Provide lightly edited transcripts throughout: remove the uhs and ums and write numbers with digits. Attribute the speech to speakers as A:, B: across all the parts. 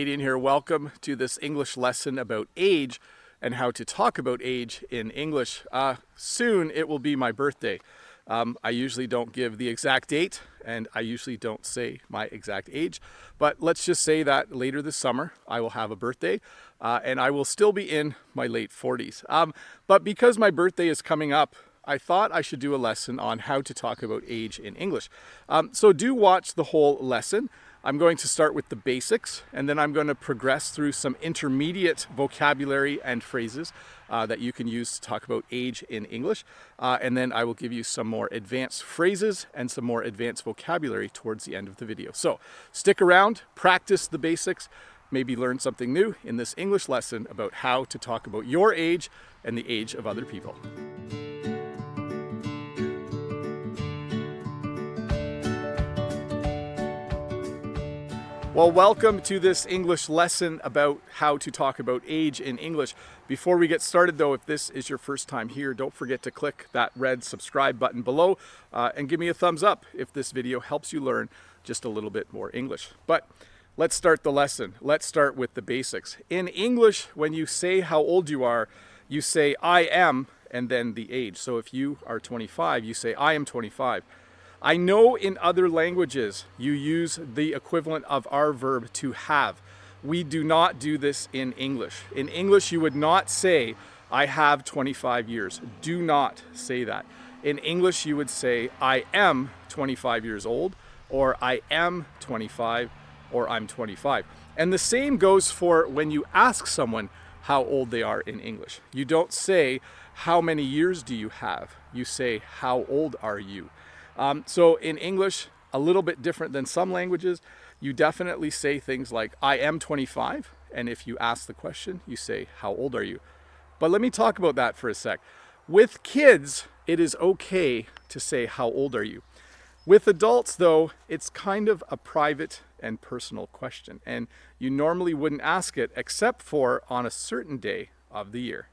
A: Canadian here. Welcome to this English lesson about age and how to talk about age in English. Soon it will be my birthday. I usually don't give the exact date and I usually don't say my exact age, but let's just say that later this summer I will have a birthday and I will still be in my late 40s. But because my birthday is coming up, I thought I should do a lesson on how to talk about age in English. So do watch the whole lesson. I'm going to start with the basics, and then I'm going to progress through some intermediate vocabulary and phrases that you can use to talk about age in English. And then I will give you some more advanced phrases and some more advanced vocabulary towards the end of the video. So stick around, practice the basics, maybe learn something new in this English lesson about how to talk about your age and the age of other people. Well, welcome to this English lesson about how to talk about age in English. Before we get started though, if this is your first time here, don't forget to click that red subscribe button below and give me a thumbs up if this video helps you learn just a little bit more English. But let's start the lesson. Let's start with the basics. In English, when you say how old you are, you say I am and then the age. So if you are 25, you say I am 25. I know in other languages you use the equivalent of our verb to have. We do not do this in English. In English, you would not say, I have 25 years. Do not say that. In English, you would say, I am 25 years old, or I am 25, or I'm 25. And the same goes for when you ask someone how old they are in English. You don't say, how many years do you have? You say, how old are you? So in English, a little bit different than some languages, you definitely say things like, I am 25. And if you ask the question, you say, how old are you? But let me talk about that for a sec. With kids, it is okay to say, how old are you? With adults, though, it's kind of a private and personal question. And you normally wouldn't ask it except for on a certain day of the year.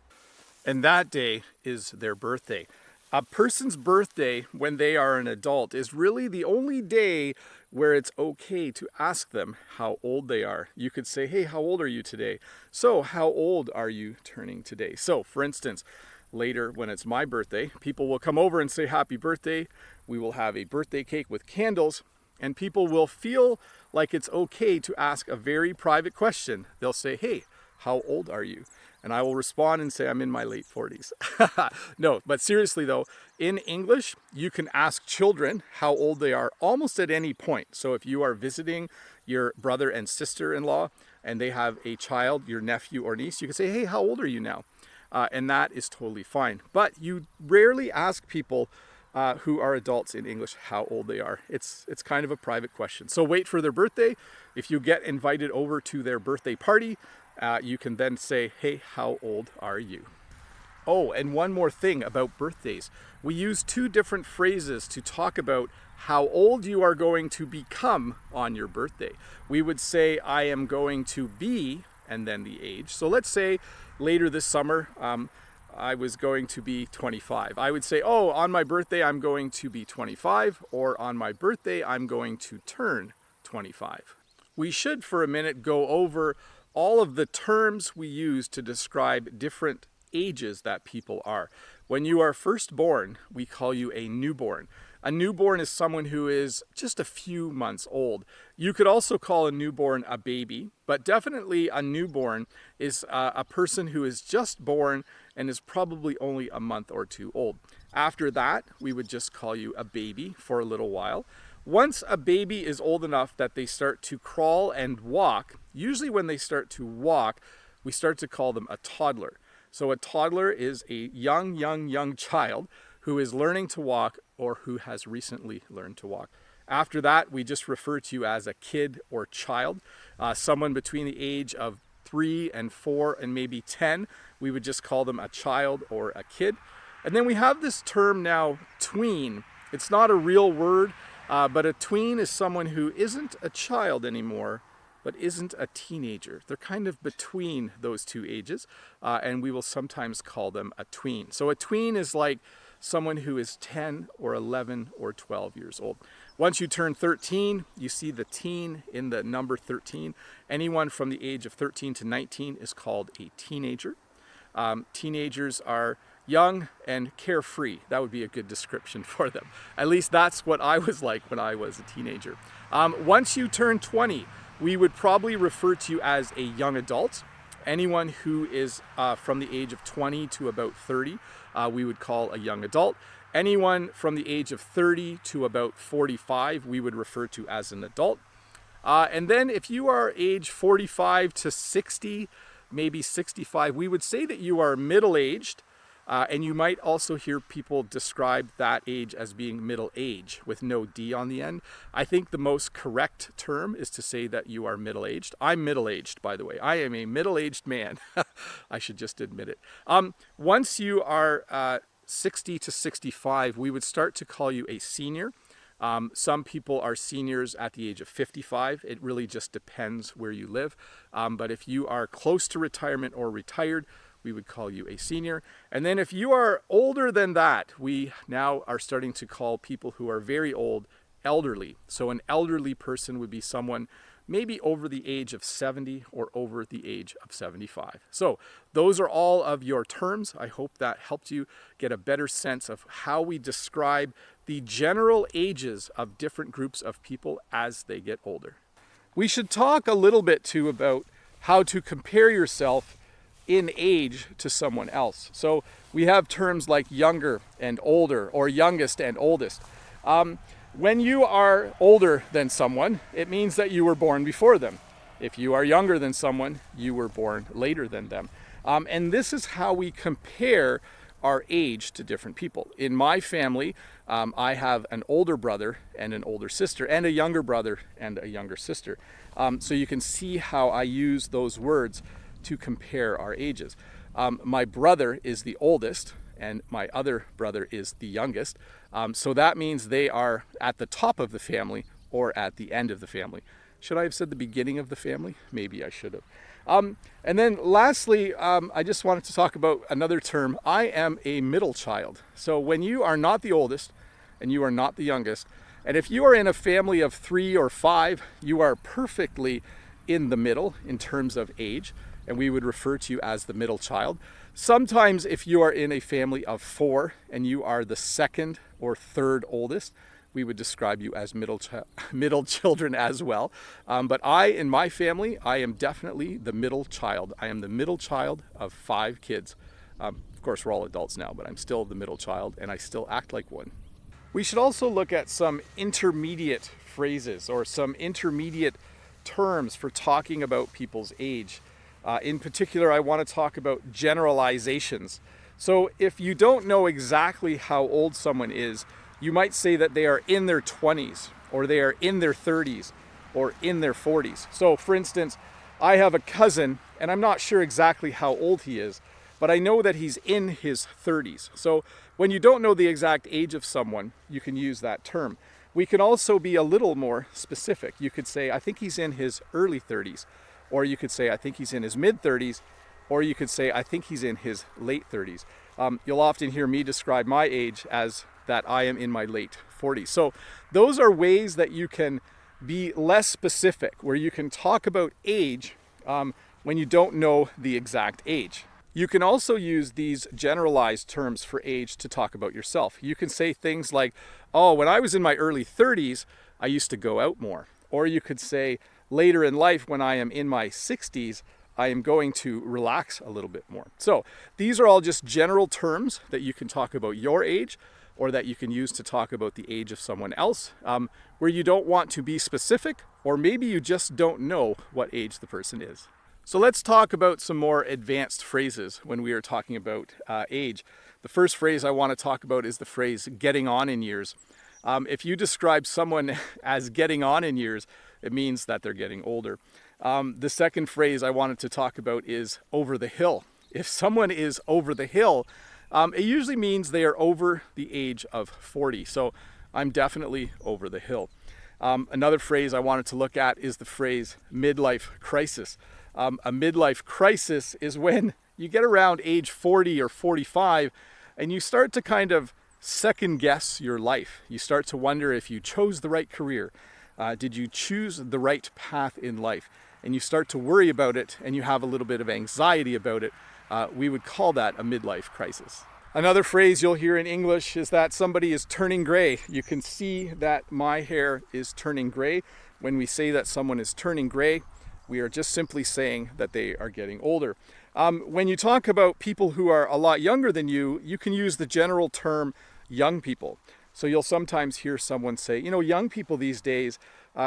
A: And that day is their birthday. A person's birthday when they are an adult is really the only day where it's okay to ask them how old they are. You could say, hey, how old are you today? So how old are you turning today? So for instance, later when it's my birthday, people will come over and say happy birthday. We will have a birthday cake with candles and people will feel like it's okay to ask a very private question. They'll say, hey, how old are you? And I will respond and say, I'm in my late 40s. No, but seriously though, in English, you can ask children how old they are almost at any point. So if you are visiting your brother and sister-in-law and they have a child, your nephew or niece, you can say, hey, how old are you now? And that is totally fine. But you rarely ask people who are adults in English how old they are. It's kind of a private question. So wait for their birthday. If you get invited over to their birthday party, you can then say, hey, how old are you? Oh, and one more thing about birthdays. We use two different phrases to talk about how old you are going to become on your birthday. We would say, I am going to be, and then the age. So let's say later this summer, I was going to be 25. I would say, oh, on my birthday, I'm going to be 25, or on my birthday, I'm going to turn 25. We should, for a minute, go over all of the terms we use to describe different ages that people are. When you are first born, we call you a newborn. A newborn is someone who is just a few months old. You could also call a newborn a baby, but definitely a newborn is a person who is just born and is probably only a month or two old. After that, we would just call you a baby for a little while. Once a baby is old enough that they start to crawl and walk, usually when they start to walk, we start to call them a toddler. So a toddler is a young child who is learning to walk or who has recently learned to walk. After that, we just refer to you as a kid or child, someone between the age of 3 and 4 and maybe 10. We would just call them a child or a kid. And then we have this term now, tween. It's not a real word. But a tween is someone who isn't a child anymore, but isn't a teenager. They're kind of between those two ages, and we will sometimes call them a tween. So a tween is like someone who is 10 or 11 or 12 years old. Once you turn 13, you see the teen in the number 13. Anyone from the age of 13 to 19 is called a teenager. Teenagers are young and carefree. That would be a good description for them. At least that's what I was like when I was a teenager. Once you turn 20, we would probably refer to you as a young adult. Anyone who is from the age of 20 to about 30, we would call a young adult. Anyone from the age of 30 to about 45, we would refer to as an adult. And then if you are age 45 to 60, maybe 65, we would say that you are middle-aged. And you might also hear people describe that age as being middle age with no D on the end. I think the most correct term is to say that you are middle-aged. I'm middle-aged, by the way. I am a middle-aged man. I should just admit it. Once you are 60 to 65, we would start to call you a senior. Some people are seniors at the age of 55. It really just depends where you live. But if you are close to retirement or retired, we would call you a senior. And then if you are older than that, we now are starting to call people who are very old elderly. So an elderly person would be someone maybe over the age of 70 or over the age of 75. So those are all of your terms. I hope that helped you get a better sense of how we describe the general ages of different groups of people as they get older. We should talk a little bit too about how to compare yourself in age to someone else. So we have terms like younger and older, or youngest and oldest. When you are older than someone, it means that you were born before them. If you are younger than someone, you were born later than them. And this is how we compare our age to different people. In my family, I have an older brother and an older sister, and a younger brother and a younger sister. So you can see how I use those words to compare our ages. My brother is the oldest and my other brother is the youngest. So that means they are at the top of the family or at the end of the family. Should I have said the beginning of the family? Maybe I should have. And then lastly, I just wanted to talk about another term. I am a middle child. So when you are not the oldest and you are not the youngest, and if you are in a family of 3 or 5, you are perfectly in the middle in terms of age, and we would refer to you as the middle child. Sometimes if you are in a family of 4 and you are the second or third oldest, we would describe you as middle children as well. But in my family, I am definitely the middle child. I am the middle child of 5 kids. Of course, we're all adults now, but I'm still the middle child and I still act like one. We should also look at some intermediate phrases or some intermediate terms for talking about people's age. In particular, I want to talk about generalizations. So if you don't know exactly how old someone is, you might say that they are in their 20s, or they are in their 30s, or in their 40s. So for instance, I have a cousin, and I'm not sure exactly how old he is, but I know that he's in his 30s. So when you don't know the exact age of someone, you can use that term. We can also be a little more specific. You could say, I think he's in his early 30s. Or you could say, I think he's in his mid-30s, or you could say, I think he's in his late 30s. You'll often hear me describe my age as that I am in my late 40s. So those are ways that you can be less specific, where you can talk about age when you don't know the exact age. You can also use these generalized terms for age to talk about yourself. You can say things like, oh, when I was in my early 30s, I used to go out more. Or you could say, later in life, when I am in my 60s, I am going to relax a little bit more. So these are all just general terms that you can talk about your age, or that you can use to talk about the age of someone else, where you don't want to be specific, or maybe you just don't know what age the person is. So let's talk about some more advanced phrases when we are talking about age. The first phrase I want to talk about is the phrase getting on in years. If you describe someone as getting on in years, it means that they're getting older. The second phrase I wanted to talk about is over the hill. If someone is over the hill, it usually means they are over the age of 40. So I'm definitely over the hill. Another phrase I wanted to look at is the phrase midlife crisis. A midlife crisis is when you get around age 40 or 45 and you start to kind of second guess your life. You start to wonder if you chose the right career. Did you choose the right path in life? And you start to worry about it, and you have a little bit of anxiety about it. We would call that a midlife crisis. Another phrase you'll hear in English is that somebody is turning gray. You can see that my hair is turning gray. When we say that someone is turning gray, we are just simply saying that they are getting older. When you talk about people who are a lot younger than you, you can use the general term young people. So you'll sometimes hear someone say, you know, young people these days,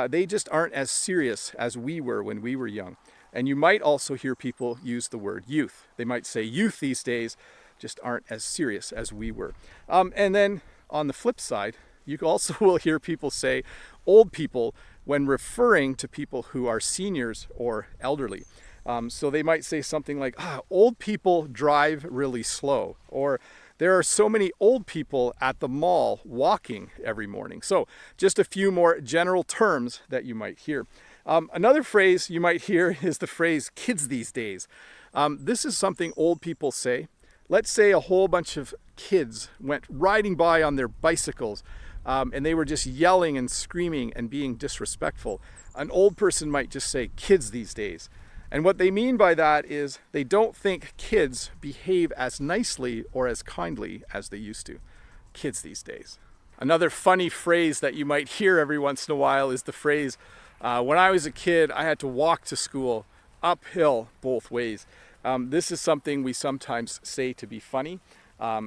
A: they just aren't as serious as we were when we were young. And you might also hear people use the word youth. They might say youth these days just aren't as serious as we were. And then on the flip side, you also will hear people say old people when referring to people who are seniors or elderly. So they might say something like, old people drive really slow, or there are so many old people at the mall walking every morning. So just a few more general terms that you might hear. Another phrase you might hear is the phrase kids these days. This is something old people say. Let's say a whole bunch of kids went riding by on their bicycles and they were just yelling and screaming and being disrespectful. An old person might just say kids these days. And what they mean by that is they don't think kids behave as nicely or as kindly as they used to. Kids these days. Another funny phrase that you might hear every once in a while is the phrase, when I was a kid, I had to walk to school uphill both ways. This is something we sometimes say to be funny.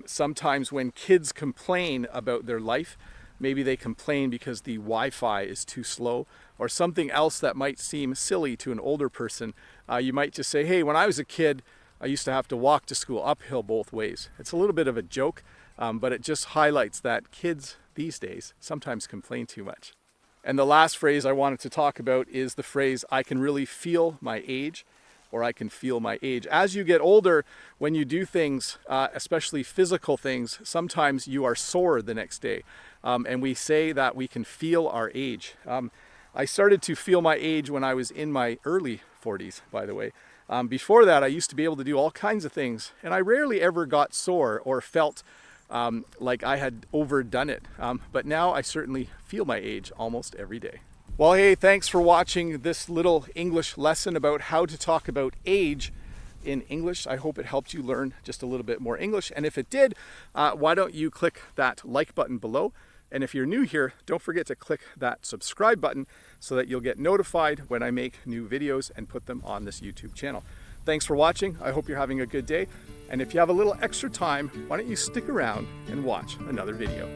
A: Sometimes when kids complain about their life, maybe they complain because the Wi-Fi is too slow or something else that might seem silly to an older person. You might just say, hey, when I was a kid, I used to have to walk to school uphill both ways. It's a little bit of a joke, but it just highlights that kids these days sometimes complain too much. And the last phrase I wanted to talk about is the phrase, I can really feel my age, or I can feel my age. As you get older, when you do things, especially physical things, sometimes you are sore the next day. And we say that we can feel our age. I started to feel my age when I was in my early 40s, by the way. Before that, I used to be able to do all kinds of things, and I rarely ever got sore or felt like I had overdone it. But now I certainly feel my age almost every day. Well, hey, thanks for watching this little English lesson about how to talk about age in English. I hope it helped you learn just a little bit more English. And if it did, why don't you click that like button below? And if you're new here, don't forget to click that subscribe button so that you'll get notified when I make new videos and put them on this YouTube channel. Thanks for watching. I hope you're having a good day. And if you have a little extra time, why don't you stick around and watch another video.